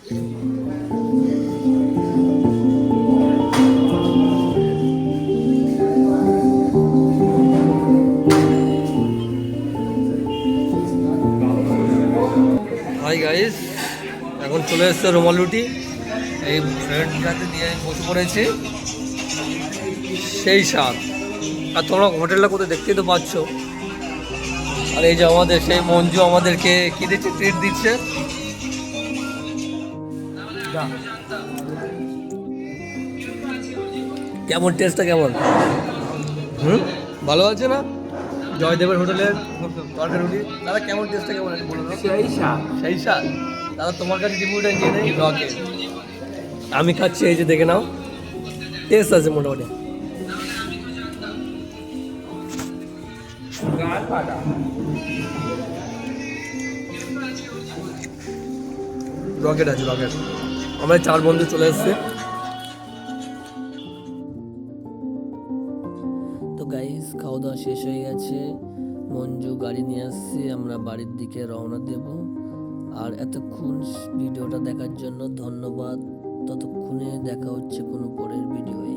Hi guys, এখন চলে এসছে রুমাল রুটি। এই ফ্রেন্ডটাকে নিয়ে আমি বসে পড়েছি, সেই স্বাদ। আর তোমরা হোটেলটা কোথায় দেখতেই তো পাচ্ছ। আর এই যে আমাদের সেই মঞ্জু আমাদেরকে কি দিচ্ছে, ট্রিট দিচ্ছে। কেমন টেস্টটা কেমন? ভালো আছে না জয়দেবের হোটেলের তরকারি রুটি? দাদা কেমন টেস্টটা কেমন আছে বলো তো? সেই স্বাদ। দাদা তোমার কাছে রিভিউটা নিয়ে নেই ব্লগে। আমি খাচ্ছি, এই যে দেখে নাও, টেস্ট আছে মোটামুটি। রকেট আছে, রকেট। আমরা 4 বন্ধু চলে এসেছে। তো গাইস, খাওয়া দাওয়া শেষ হয়ে গেছে। মঞ্জু গাড়ি নিয়ে আসছে, আমরা বাড়ির দিকে রওনা দেব। আর এতক্ষণ ভিডিওটা দেখার জন্য ধন্যবাদ। ততক্ষণে দেখা হচ্ছে কোনো পরের ভিডিওয়ে।